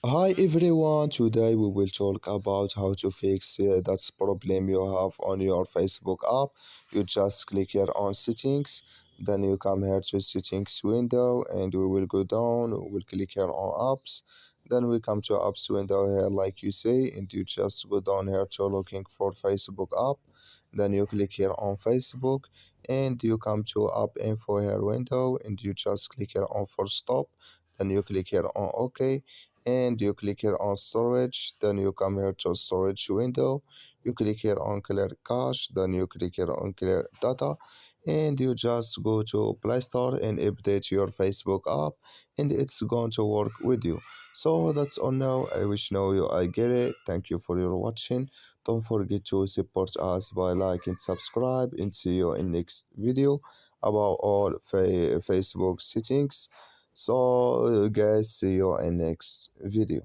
Hi everyone, today we will talk about how to fix that problem you have on your Facebook app. You just click here on settings, then you come here to settings window and we will go down, we will click here on apps. Then we come to apps window here like you say, and you just go down here to looking for Facebook app. Then you click here on Facebook and you come to app info here window and you just click here on for stop. Then you click here on OK and you click here on storage, then you come here to storage window, you click here on clear cache, then you click here on clear data, and you just go to Play Store and update your Facebook app, and it's going to work with you. So that's all now. I wish now you I get it. Thank you for your watching. Don't forget to support us by like and subscribe, and see you in next video about all Facebook settings. So guys, see you in next video.